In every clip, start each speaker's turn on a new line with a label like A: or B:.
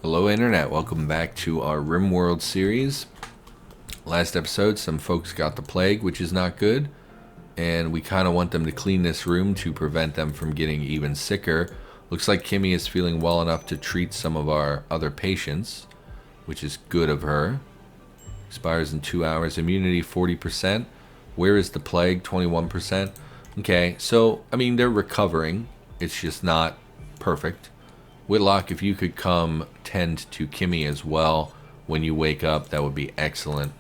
A: Hello Internet, welcome back to our RimWorld series. Last episode, some folks got the plague, which is not good, and we kind of want them to clean this room to prevent them from getting even sicker. Looks like Kimmy is feeling well enough to treat some of our other patients, which is good of her. Expires in 2 hours. Immunity 40%. Where is the plague? 21%. Okay, so, I mean, they're recovering. It's just not perfect. Whitlock, if you could come tend to Kimmy as well when you wake up, that would be excellent,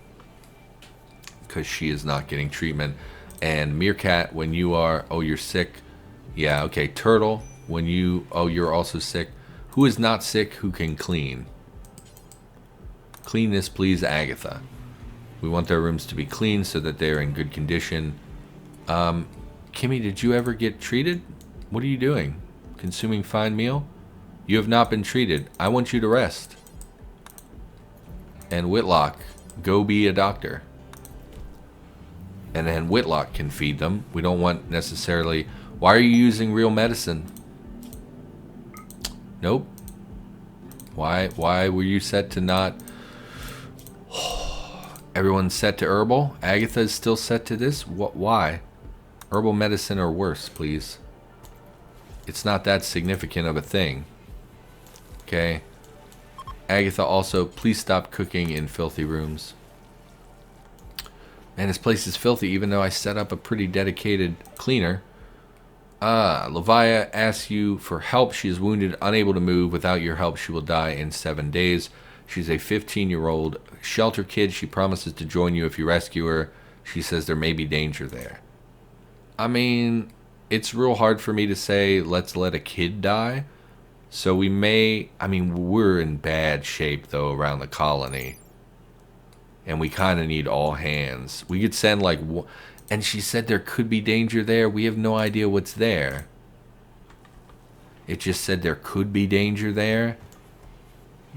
A: because she is not getting treatment. And Meerkat, when you are, oh, you're sick. Yeah, okay. Turtle, when you, oh, you're also sick. Who is not sick, who can clean? Clean this, please, Agatha. We want their rooms to be clean so that they're in good condition. Kimmy, did you ever get treated? What are you doing? Consuming fine meal? You have not been treated. I want you to rest. And Whitlock, go be a doctor. And then Whitlock can feed them. We don't want necessarily... Why are you using real medicine? Nope. Why were you set to not... Everyone's set to herbal? Agatha is still set to this? Why? Herbal medicine or worse, please. It's not that significant of a thing. Okay. Agatha, also, please stop cooking in filthy rooms. Man, this place is filthy, even though I set up a pretty dedicated cleaner. Levia asks you for help. She is wounded, unable to move. Without your help, she will die in 7 days. She's a 15-year-old shelter kid. She promises to join you if you rescue her. She says there may be danger there. I mean, it's real hard for me to say, let's let a kid die. So we may, I mean, we're in bad shape, though, around the colony. And we kind of need all hands. We could send, like, and she said there could be danger there. We have no idea what's there. It just said there could be danger there.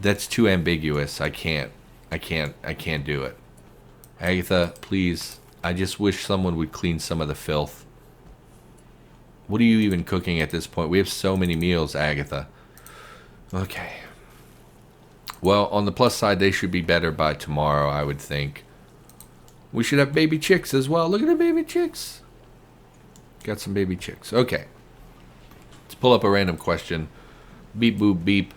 A: That's too ambiguous. I can't do it. Agatha, please, I just wish someone would clean some of the filth. What are you even cooking at this point? We have so many meals, Agatha. Okay. Well, on the plus side, they should be better by tomorrow, I would think. We should have baby chicks as well. Look at the baby chicks. Got some baby chicks. Okay. Let's pull up a random question. Beep, boop, beep.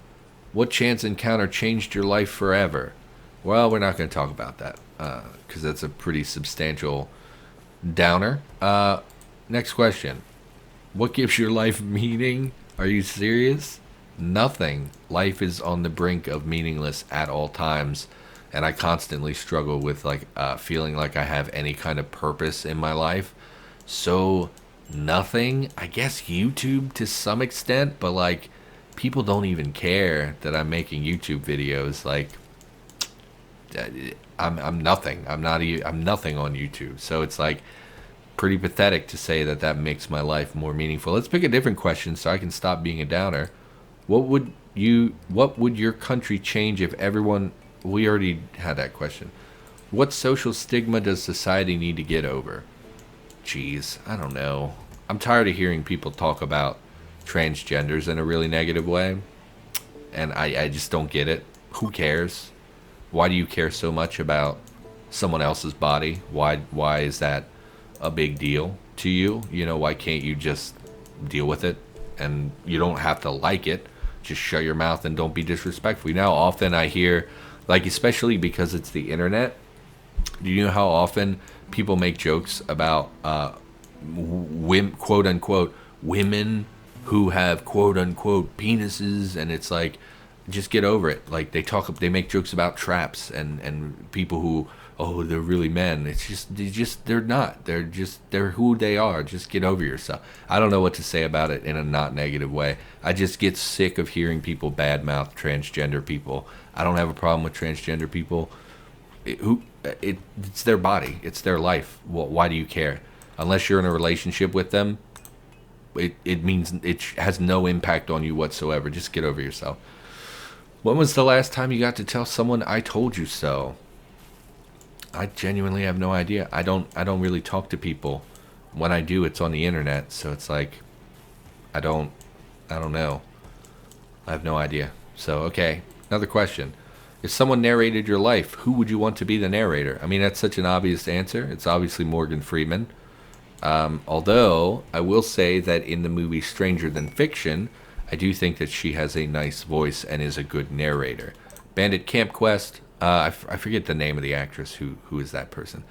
A: What chance encounter changed your life forever? Well, we're not going to talk about that, because that's a pretty substantial downer. Next question. What gives your life meaning? Are you serious? Nothing. Life is on the brink of meaningless at all times, and I constantly struggle with feeling like I have any kind of purpose in my life. So nothing. I guess YouTube to some extent, but like people don't even care that I'm making YouTube videos. Like I'm nothing. I'm nothing on YouTube. So it's like pretty pathetic to say that makes my life more meaningful. Let's pick a different question so I can stop being a downer. What would your country change if everyone... We already had that question. What social stigma does society need to get over? Jeez, I don't know. I'm tired of hearing people talk about transgenders in a really negative way. And I just don't get it. Who cares? Why do you care so much about someone else's body? Why is that a big deal to you? You know, why can't you just deal with it? And you don't have to like it. Just shut your mouth and don't be disrespectful. You know how often I hear, like, especially because it's the internet, do you know how often people make jokes about quote unquote women who have quote unquote penises? And it's like, just get over it. Like, they make jokes about traps and people who, oh, they're really men. It's just they're not. They're who they are. Just get over yourself. I don't know what to say about it in a not negative way. I just get sick of hearing people badmouth transgender people. I don't have a problem with transgender people. It's their body. It's their life. Well, why do you care? Unless you're in a relationship with them, it means it has no impact on you whatsoever. Just get over yourself. When was the last time you got to tell someone I told you so? I genuinely have no idea. I don't really talk to people. When I do, it's on the internet, so it's like I don't know. I have no idea. So, okay. Another question. If someone narrated your life, who would you want to be the narrator? I mean, that's such an obvious answer. It's obviously Morgan Freeman. Although, I will say that in the movie Stranger Than Fiction, I do think that she has a nice voice and is a good narrator. Bandit Camp Quest, I forget the name of the actress. Who is that person?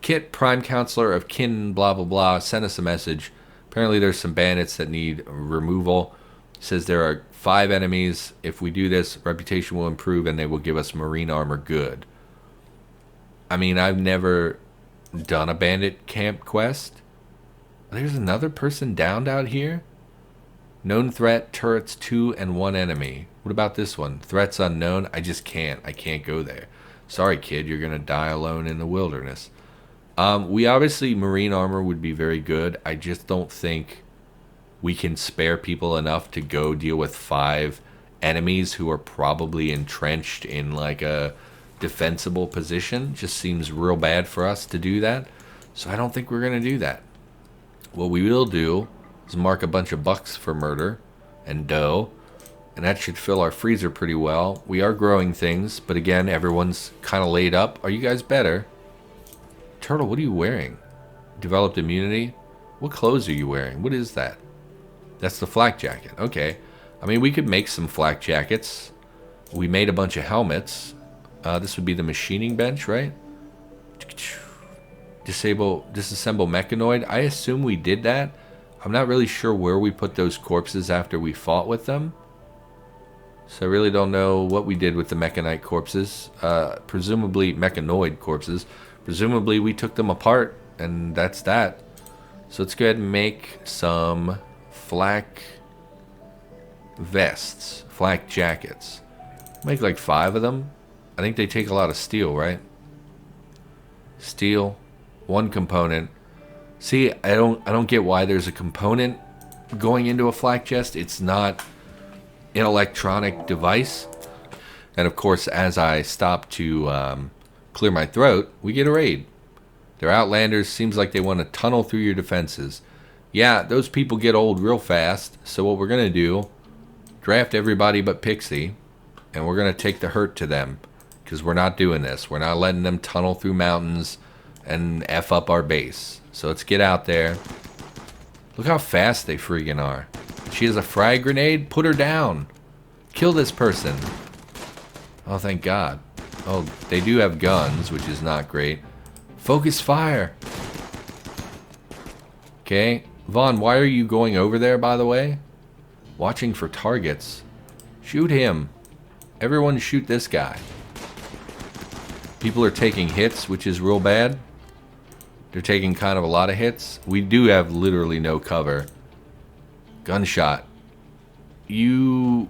A: Kit, Prime Counselor of Kin, blah, blah, blah, sent us a message. Apparently there's some bandits that need removal. Says there are 5 enemies. If we do this, reputation will improve and they will give us marine armor good. I mean, I've never done a bandit camp quest. There's another person downed out here. Known threat, turrets 2 and 1 enemy. What about this one? Threats unknown. I just can't. I can't go there. Sorry, kid. You're going to die alone in the wilderness. We obviously, marine armor would be very good. I just don't think we can spare people enough to go deal with 5 enemies who are probably entrenched in like a defensible position. Just seems real bad for us to do that. So I don't think we're going to do that. What we will do is mark a bunch of bucks for murder and dough. And that should fill our freezer pretty well. We are growing things, but again, everyone's kind of laid up. Are you guys better? Turtle, what are you wearing? Developed immunity? What clothes are you wearing? What is that? That's the flak jacket. Okay. I mean, we could make some flak jackets. We made a bunch of helmets. This would be the machining bench, right? Disassemble mechanoid. I assume we did that. I'm not really sure where we put those corpses after we fought with them. So I really don't know what we did with the mechanite corpses. Presumably, mechanoid corpses. Presumably, we took them apart, and that's that. So let's go ahead and make some flak vests, flak jackets. Make like 5 of them. I think they take a lot of steel, right? Steel, 1 component. See, I don't get why there's a component going into a flak chest. It's not an electronic device. And of course, as I stop to clear my throat, we get a raid. They're outlanders. Seems like they want to tunnel through your defenses. Yeah, those people get old real fast. So what we're going to do, draft everybody but Pixie, and we're going to take the hurt to them. Because we're not doing this. We're not letting them tunnel through mountains and F up our base. So let's get out there. Look how fast they freaking are. She has a frag grenade. Put her down. Kill this person. Oh, thank God. Oh, they do have guns, which is not great. Focus fire. Okay. Vaughn, why are you going over there, by the way? Watching for targets. Shoot him. Everyone shoot this guy. People are taking hits, which is real bad. They're taking kind of a lot of hits. We do have literally no cover. Gunshot. You,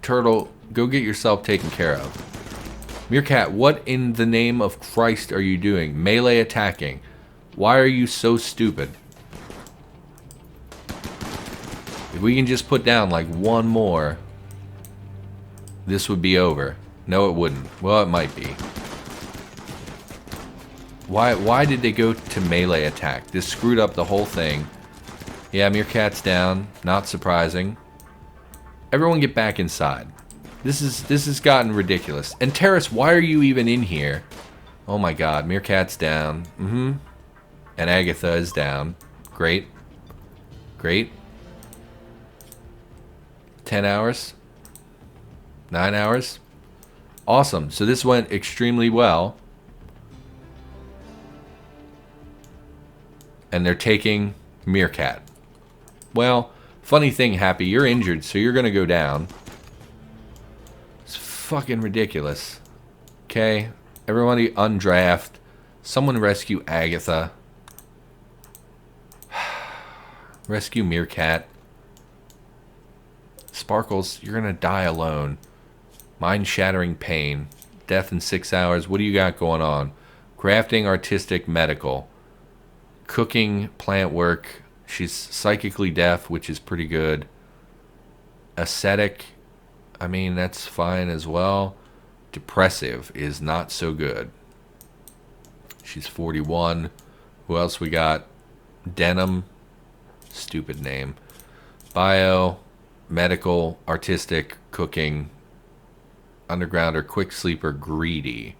A: Turtle, go get yourself taken care of. Meerkat, what in the name of Christ are you doing? Melee attacking. Why are you so stupid? If we can just put down like 1 more, this would be over. No, it wouldn't. Well, it might be. Why did they go to melee attack? This screwed up the whole thing. Yeah, Meerkat's down. Not surprising. Everyone get back inside. This has gotten ridiculous. And Terrace, why are you even in here? Oh my God, Meerkat's down. And Agatha is down. Great. Great. 10 hours. 9 hours. Awesome. So this went extremely well. And they're taking Meerkat. Well, funny thing, Happy, you're injured, so you're going to go down. It's fucking ridiculous. Okay, everybody undraft. Someone rescue Agatha. Rescue Meerkat. Sparkles, you're going to die alone. Mind-shattering pain. Death in 6 hours. What do you got going on? Crafting, artistic, medical. Cooking, plant work. She's psychically deaf, which is pretty good. Ascetic, I mean, that's fine as well. Depressive is not so good. She's 41. Who else we got? Denim. Stupid name. Bio, medical, artistic, cooking. underground, or quick sleeper, greedy.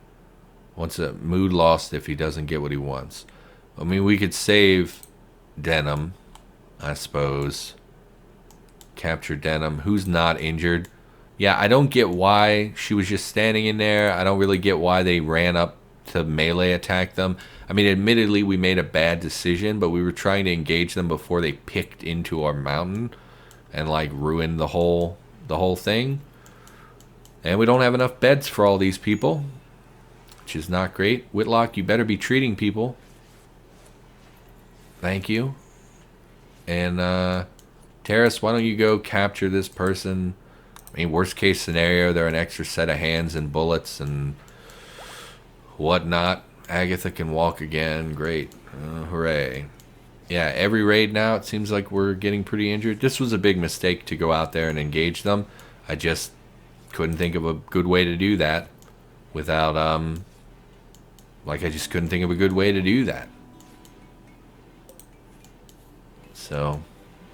A: Wants a mood lost if he doesn't get what he wants. I mean, we could save Denim, I suppose. Capture Denim. Who's not injured? Yeah, I don't get why she was just standing in there. I don't really get why they ran up to melee attack them. I mean, admittedly, we made a bad decision, but we were trying to engage them before they picked into our mountain and like ruined the whole thing. And we don't have enough beds for all these people, which is not great. Whitlock, you better be treating people. Thank you. And Terrace, why don't you go capture this person? I mean, worst case scenario, they're an extra set of hands and bullets and whatnot. Agatha can walk again. Great. Hooray. Yeah, every raid now, it seems like we're getting pretty injured. This was a big mistake to go out there and engage them. I just couldn't think of a good way to do that without, I just couldn't think of a good way to do that. So,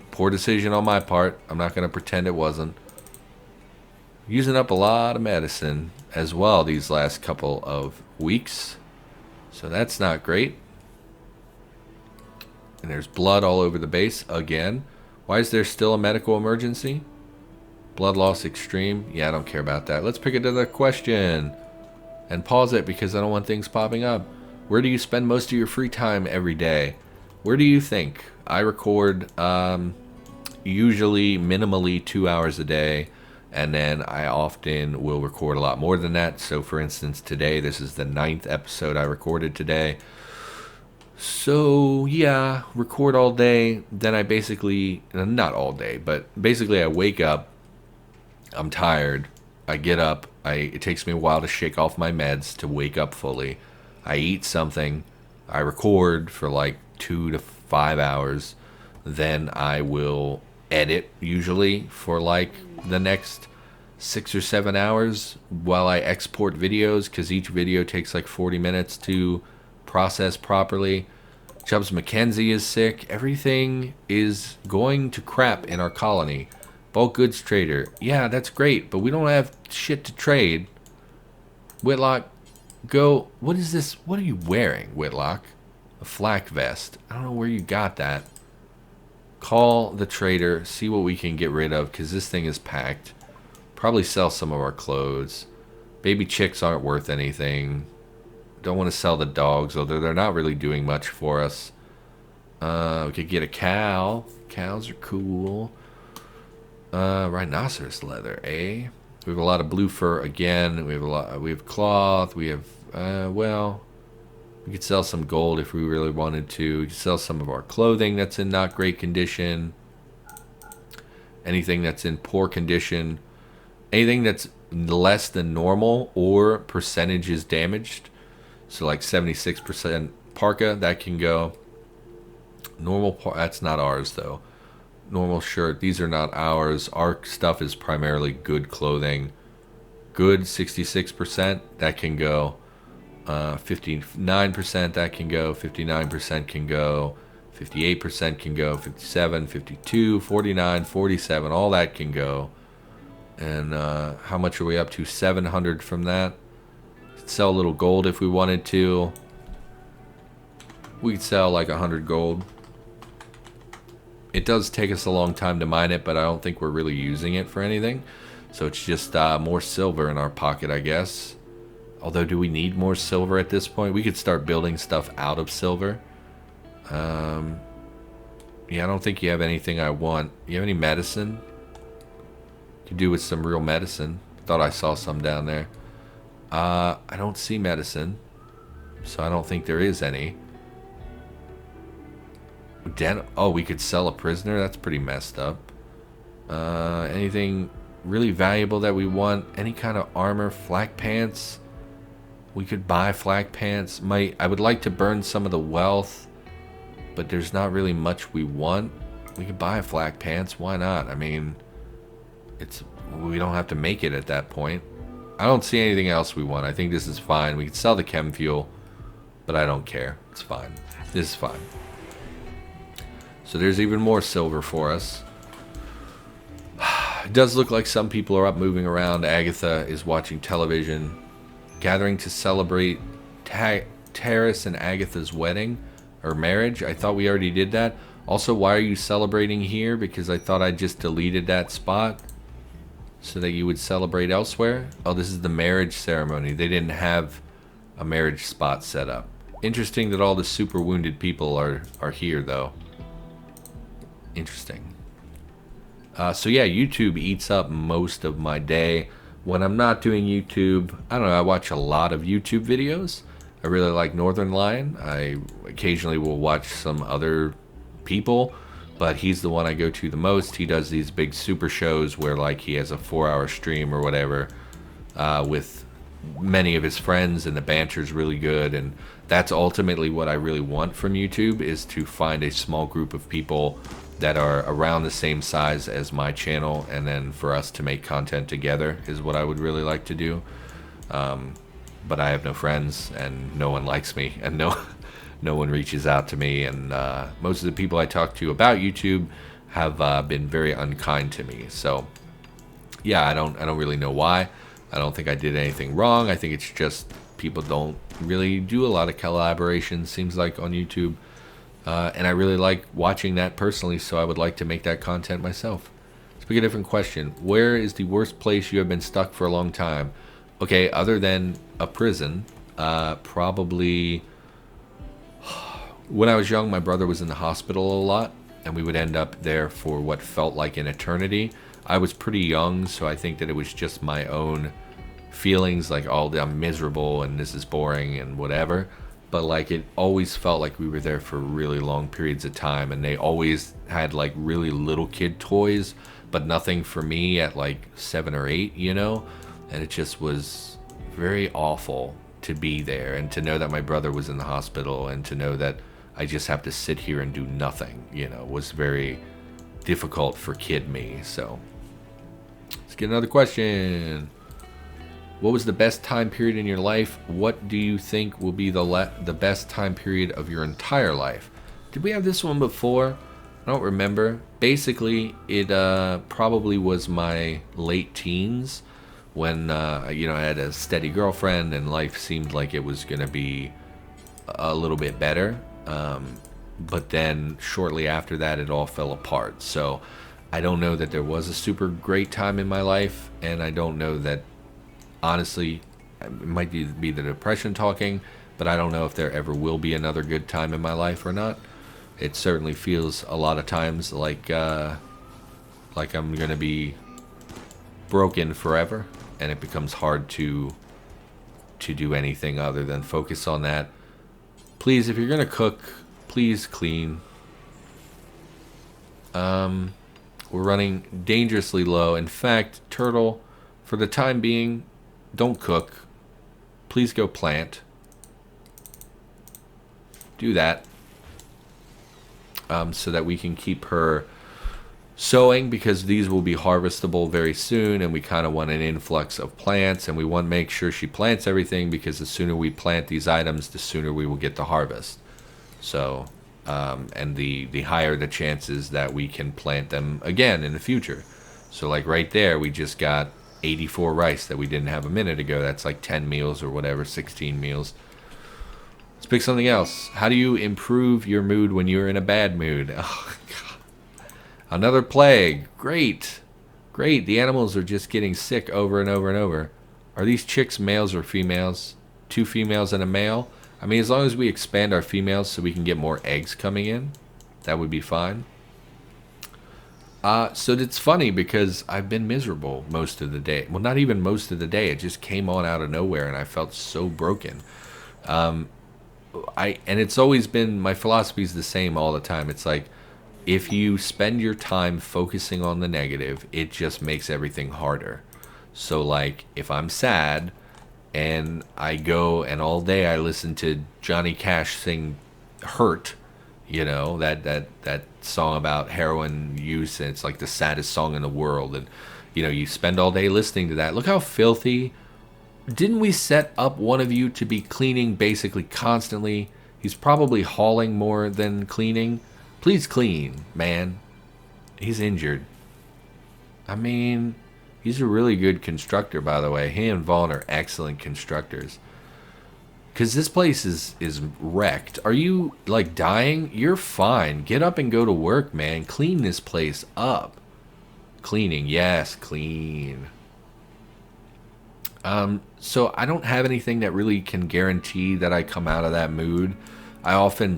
A: poor decision on my part. I'm not going to pretend it wasn't. Using up a lot of medicine as well these last couple of weeks. So that's not great. And there's blood all over the base again. Why is there still a medical emergency? Blood loss extreme. Yeah, I don't care about that. Let's pick another question. And pause it because I don't want things popping up. Where do you spend most of your free time every day? Where do you think? I record usually minimally 2 hours a day. And then I often will record a lot more than that. So for instance, today, this is the 9th episode I recorded today. So yeah, record all day. Then I basically, not all day, but basically I wake up. I'm tired. I get up. It takes me a while to shake off my meds to wake up fully. I eat something. I record for like 2 to 5 hours. Then I will edit usually for like the next 6 or 7 hours while I export videos, because each video takes like 40 minutes to process properly. Chubbs McKenzie is sick. Everything is going to crap in our colony. Bulk goods trader. Yeah, that's great, but we don't have shit to trade. Whitlock, go. What is this? What are you wearing, Whitlock? A flak vest. I don't know where you got that. Call the trader, see what we can get rid of, because this thing is packed. Probably sell some of our clothes. Baby chicks aren't worth anything. Don't want to sell the dogs, although they're not really doing much for us. We could get a cow. Cows are cool. Rhinoceros leather, eh? We have a lot of blue fur again. We have cloth. We have, we could sell some gold if we really wanted to. We could sell some of our clothing that's in not great condition. Anything that's in poor condition. Anything that's less than normal or percentage is damaged. So like 76% parka, that can go. Normal, that's not ours though. Normal shirt, these are not ours. Our stuff is primarily good clothing. Good, 66%, that can go. 59% that can go. 59% can go. 58% can go. 57, 52, 49, 47, all that can go. And how much are we up to? 700 from that. Could sell a little gold if we wanted to. We could sell like 100 gold. It does take us a long time to mine it, but I don't think we're really using it for anything. So it's just more silver in our pocket, I guess. Although, do we need more silver at this point? We could start building stuff out of silver. Yeah, I don't think you have anything I want. You have any medicine? Could do with some real medicine. Thought I saw some down there. I don't see medicine, so I don't think there is any. Oh, we could sell a prisoner? That's pretty messed up. Anything really valuable that we want? Any kind of armor? Flak pants? We could buy flak pants. I would like to burn some of the wealth, but there's not really much we want. We could buy flak pants. Why not? I mean, we don't have to make it at that point. I don't see anything else we want. I think this is fine. We could sell the chem fuel, but I don't care. It's fine. This is fine. So there's even more silver for us. It does look like some people are up moving around. Agatha is watching television. Gathering to celebrate Terrace and Agatha's wedding or marriage. I thought we already did that. Also, why are you celebrating here? Because I thought I just deleted that spot so that you would celebrate elsewhere. Oh, this is the marriage ceremony. They didn't have a marriage spot set up. Interesting that all the super wounded people are here, though. Interesting. So yeah, YouTube eats up most of my day. When I'm not doing YouTube, I don't know, I watch a lot of YouTube videos. I really like Northern Lion. I occasionally will watch some other people, but he's the one I go to the most. He does these big super shows where like he has a 4-hour stream or whatever with many of his friends, and the banter's really good. And that's ultimately what I really want from YouTube, is to find a small group of people that are around the same size as my channel, and then for us to make content together is what I would really like to do. But I have no friends, and no one likes me, and no one reaches out to me, and most of the people I talk to about YouTube have been very unkind to me. So yeah, I don't really know why. I don't think I did anything wrong. I think it's just people don't really do a lot of collaboration, seems like, on YouTube. And I really like watching that personally, so I would like to make that content myself. Let's pick a different question. Where is the worst place you have been stuck for a long time? Okay, other than a prison, probably when I was young, my brother was in the hospital a lot, and we would end up there for what felt like an eternity. I was pretty young, so I think that it was just my own feelings, like, oh, I'm miserable and this is boring and whatever. But like, it always felt like we were there for really long periods of time, and they always had like really little kid toys, but nothing for me at like 7 or 8, you know? And it just was very awful to be there, and to know that my brother was in the hospital, and to know that I just have to sit here and do nothing, you know, was very difficult for kid me. So let's get another question. What was the best time period in your life? What do you think will be the best time period of your entire life? Did we have this one before? I don't remember. Basically, it probably was my late teens, when you know, I had a steady girlfriend and life seemed like it was going to be a little bit better. But then shortly after that, it all fell apart. So I don't know that there was a super great time in my life, and I don't know that, honestly, it might be the depression talking, but I don't know if there ever will be another good time in my life or not. It certainly feels a lot of times like I'm going to be broken forever, and it becomes hard to do anything other than focus on that. Please, if you're going to cook, please clean. We're running dangerously low. In fact, Turtle, for the time being, don't cook. Please go plant. Do that. So that we can keep her sowing, because these will be harvestable very soon, and we kind of want an influx of plants, and we want to make sure she plants everything, because the sooner we plant these items, the sooner we will get the harvest. So, and the higher the chances that we can plant them again in the future. So like right there, we just got 84 rice that we didn't have a minute ago. That's like 10 meals or whatever, 16 meals. Let's pick something else. How do you improve your mood when you're in a bad mood? Oh, God. Another plague. Great. Great. The animals are just getting sick over and over and over. Are these chicks males or females? 2 females and a male? I mean, as long as we expand our females so we can get more eggs coming in, that would be fine. So it's funny, because I've been miserable most of the day. Well, not even most of the day. It just came on out of nowhere, and I felt so broken. And it's always been, my philosophy is the same all the time. It's like, if you spend your time focusing on the negative, it just makes everything harder. So like, if I'm sad and I go and all day I listen to Johnny Cash sing Hurt, you know, that song about heroin use, and it's like the saddest song in the world, and you know, you spend all day listening to that. Look how filthy. Didn't we set up one of you to be cleaning basically constantly? He's probably hauling more than cleaning. Please clean, man. He's injured. I mean, he's a really good constructor, by the way. He and Vaughn are excellent constructors. Because this place is wrecked. Are you, like, dying? You're fine. Get up and go to work, man. Clean this place up. Cleaning, yes, clean. So I don't have anything that really can guarantee that I come out of that mood. I often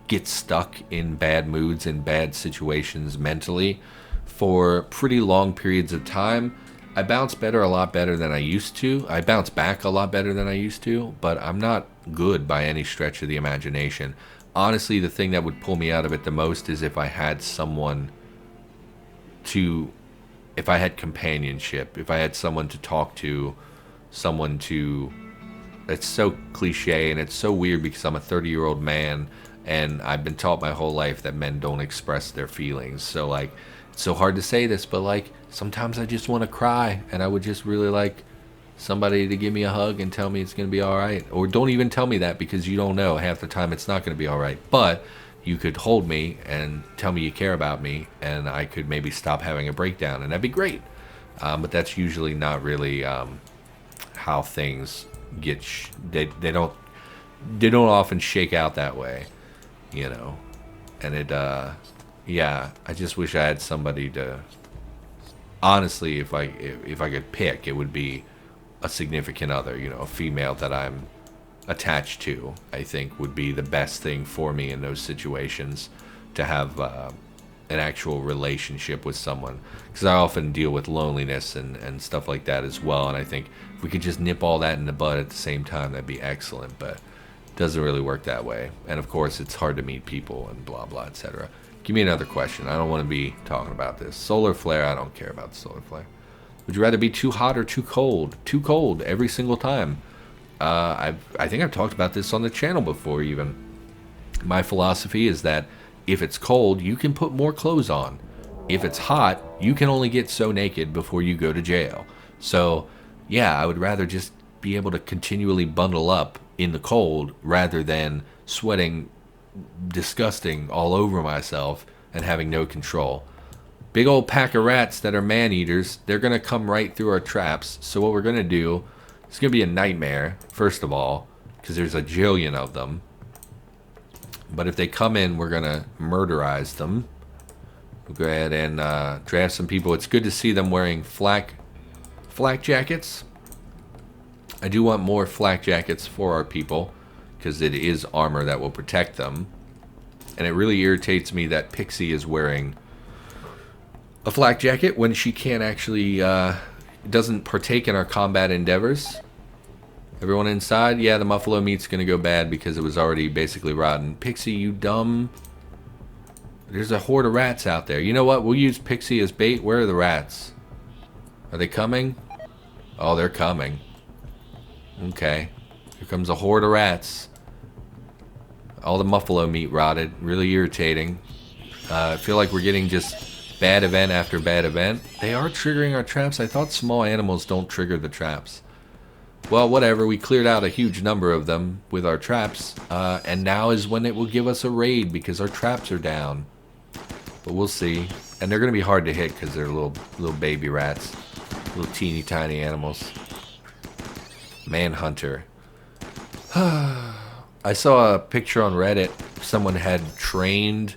A: get stuck in bad moods and bad situations mentally for pretty long periods of time. I bounce better a lot better than I used to. I bounce back a lot better than I used to, but I'm not good by any stretch of the imagination. Honestly, the thing that would pull me out of it the most is if I had someone to, if I had companionship, if I had someone to talk to, someone to, it's so cliche and it's so weird because I'm a 30-year-old man and I've been taught my whole life that men don't express their feelings. So like, it's so hard to say this, but like, sometimes I just want to cry and I would just really like somebody to give me a hug and tell me it's going to be all right. Or don't even tell me that because you don't know. Half the time it's not going to be all right. But you could hold me and tell me you care about me and I could maybe stop having a breakdown and that'd be great. But that's usually not really how things get, they don't often shake out that way, you know. And it, yeah, I just wish I had somebody to, honestly, if I could pick, it would be a significant other, you know, a female that I'm attached to. I think would be the best thing for me in those situations, to have an actual relationship with someone, because I often deal with loneliness and stuff like that as well, and I think if we could just nip all that in the bud at the same time, that'd be excellent. But it doesn't really work that way, and of course it's hard to meet people and blah blah etc. Give me another question. I don't want to be talking about this. Solar flare, I don't care about the solar flare. Would you rather be too hot or too cold? Too cold every single time. I think I've talked about this on the channel before even. My philosophy is that if it's cold, you can put more clothes on. If it's hot, you can only get so naked before you go to jail. So, yeah, I would rather just be able to continually bundle up in the cold rather than sweating disgusting all over myself and having no control. Big old pack of rats that are man-eaters, they're going to come right through our traps. So what we're going to do, it's going to be a nightmare, first of all, because there's a jillion of them. But if they come in, we're going to murderize them. We'll go ahead and draft some people. It's good to see them wearing flak jackets. I do want more flak jackets for our people, because it is armor that will protect them. And it really irritates me that Pixie is wearing a flak jacket when she can't actually, doesn't partake in our combat endeavors. Everyone inside? Yeah, the muffalo meat's gonna go bad because it was already basically rotten. Pixie, you dumb. There's a horde of rats out there. You know what? We'll use Pixie as bait. Where are the rats? Are they coming? Oh, they're coming. Okay. Here comes a horde of rats. All the muffalo meat rotted. Really irritating. I feel like we're getting just bad event after bad event. They are triggering our traps. I thought small animals don't trigger the traps. Well, whatever. We cleared out a huge number of them with our traps. And now is when it will give us a raid because our traps are down. But we'll see. And they're going to be hard to hit because they're little baby rats. Little teeny tiny animals. Manhunter. I saw a picture on Reddit. Someone had trained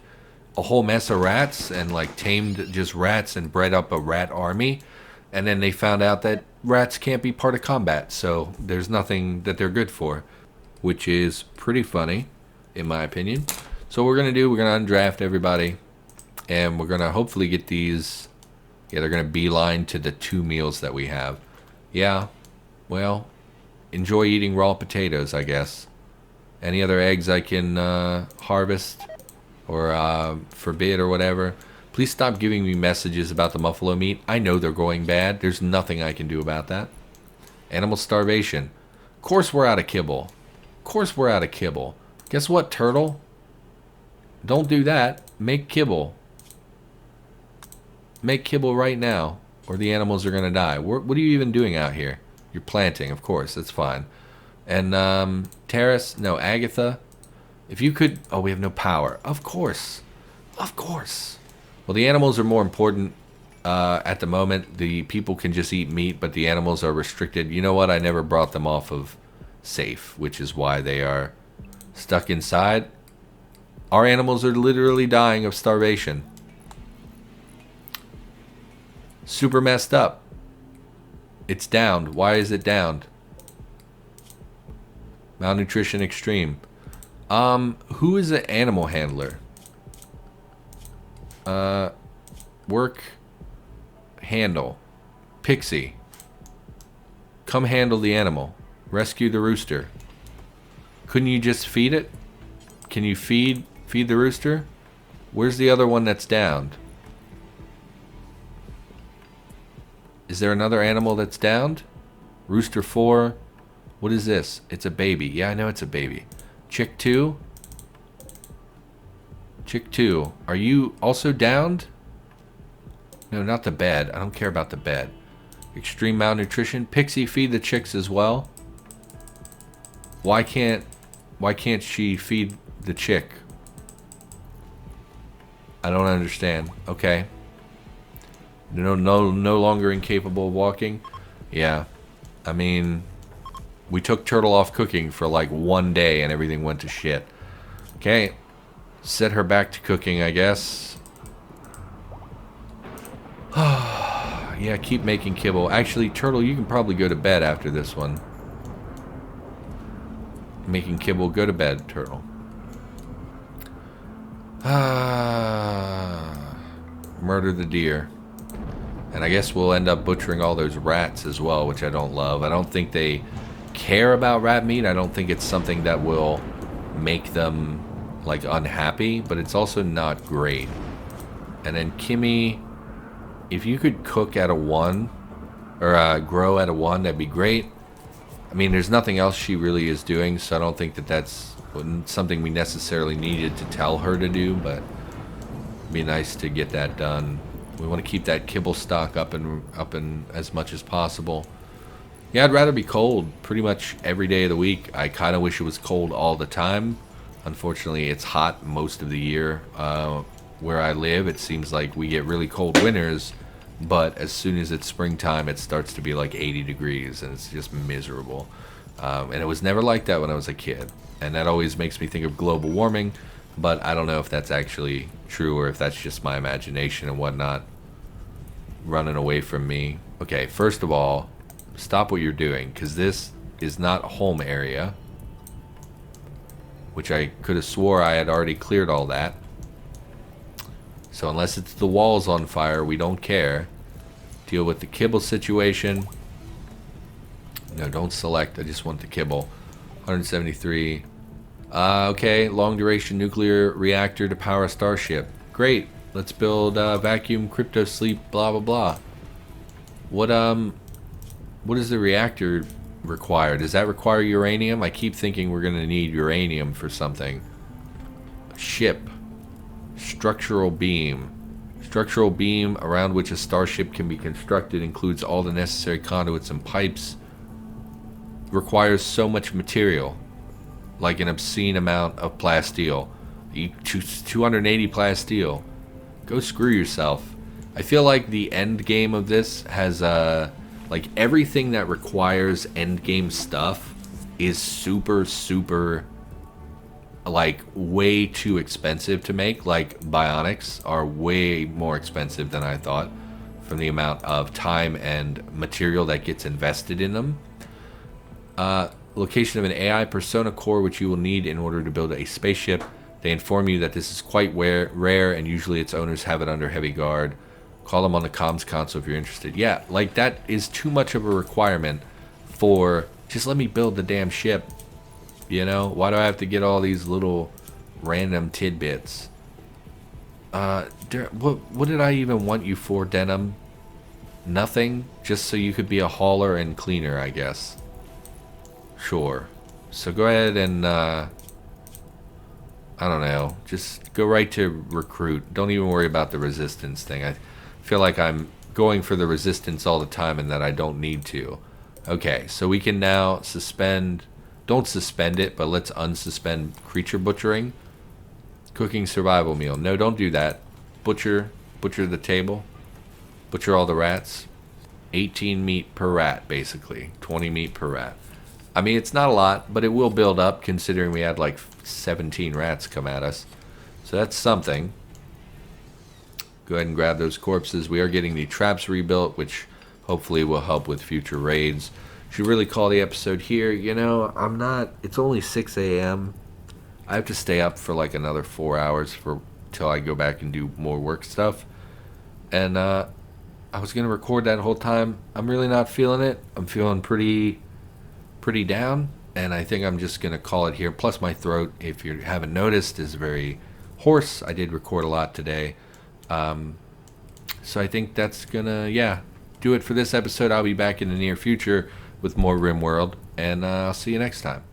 A: a whole mess of rats and like tamed just rats and bred up a rat army. And then they found out that rats can't be part of combat. So there's nothing that they're good for. Which is pretty funny, in my opinion. So what we're going to do, we're going to undraft everybody. And we're going to hopefully get these. Yeah, they're going to beeline to the 2 meals that we have. Yeah, well, enjoy eating raw potatoes, I guess. Any other eggs I can harvest or forbid or whatever. Please stop giving me messages about the muffalo meat. I know they're going bad. There's nothing I can do about that. Animal starvation. Of course we're out of kibble. Of course we're out of kibble. Guess what, turtle? Don't do that. Make kibble. Make kibble right now, or the animals are going to die. What are you even doing out here? You're planting, of course. That's fine. And Terrace, no, Agatha. If you could, oh, we have no power. Of course, of course. Well, the animals are more important At the moment, the people can just eat meat, but the animals are restricted. You know what? I never brought them off of safe, which is why they are stuck inside. Our animals are literally dying of starvation. Super messed up. It's downed. Why is it downed? Malnutrition extreme. Who is an animal handler? Work. Handle. Pixie. Come handle the animal. Rescue the rooster. Couldn't you just feed it? Can you feed the rooster? Where's the other one that's downed? Is there another animal that's downed? Rooster 4. What is this? It's a baby. Yeah, I know it's a baby. Chick 2. Chick 2. Are you also downed? No, not the bed. I don't care about the bed. Extreme malnutrition. Pixie, feed the chicks as well. Why can't she feed the chick? I don't understand. Okay. No longer incapable of walking. Yeah. I mean, we took Turtle off cooking for like 1 day and everything went to shit. Okay. Set her back to cooking, I guess. Yeah, keep making kibble. Actually, Turtle, you can probably go to bed after this one. Making kibble, go to bed, Turtle. Murder the deer. And I guess we'll end up butchering all those rats as well, which I don't love. I don't think they care about rat meat. I don't think it's something that will make them, like, unhappy. But it's also not great. And then Kimmy, if you could cook at a 1, or grow at a 1, that'd be great. I mean, there's nothing else she really is doing, so I don't think that that's something we necessarily needed to tell her to do, but it'd be nice to get that done. We want to keep that kibble stock up and as much as possible. Yeah, I'd rather be cold pretty much every day of the week. I kind of wish it was cold all the time. Unfortunately, it's hot most of the year. Where I live, it seems like we get really cold winters, but as soon as it's springtime, it starts to be like 80 degrees, and it's just miserable. And it was never like that when I was a kid. And that always makes me think of global warming, but I don't know if that's actually true or if that's just my imagination and whatnot running away from me. Okay, first of all, stop what you're doing, because this is not a home area, which I could have swore I had already cleared all that. So unless it's the walls on fire, we don't care. Deal with the kibble situation. No, don't select. I just want the kibble. 173. Okay, long duration nuclear reactor to power a starship. Great. Let's build vacuum crypto sleep blah blah blah. What does the reactor require? Does that require uranium? I keep thinking we're gonna need uranium for something. Ship. Structural beam. Structural beam around which a starship can be constructed includes all the necessary conduits and pipes. Requires so much material, like an obscene amount of plasteel. 280 plasteel. Go screw yourself. I feel like the end game of this has like everything that requires end game stuff is super like way too expensive to make. Like bionics are way more expensive than I thought from the amount of time and material that gets invested in them. Location of an AI persona core which you will need in order to build a spaceship. They inform you that this is quite rare and usually its owners have it under heavy guard. Call them on the comms console if you're interested. Yeah, like that is too much of a requirement for just let me build the damn ship. You know, why do I have to get all these little random tidbits? What did I even want you for, Denim? Nothing? Just so you could be a hauler and cleaner, I guess. Sure. So go ahead and, I don't know, just go right to recruit. Don't even worry about the resistance thing. I feel like I'm going for the resistance all the time and that I don't need to. Okay, so we can now suspend... Don't suspend it, but let's unsuspend creature butchering. Cooking survival meal. No, don't do that. Butcher the table. butcher all the rats. 18 meat per rat, basically. 20 meat per rat. I mean, it's not a lot, but it will build up considering we had like 17 rats come at us. So that's something. Go ahead and grab those corpses. We are getting the traps rebuilt, which hopefully will help with future raids. Should really call the episode here. You know, I'm not... It's only 6 a.m. I have to stay up for like another 4 hours till I go back and do more work stuff. And I was going to record that whole time. I'm really not feeling it. I'm feeling pretty down. And I think I'm just going to call it here. Plus my throat, if you haven't noticed, is very hoarse. I did record a lot today. So I think that's going to, do it for this episode. I'll be back in the near future with more RimWorld. And I'll see you next time.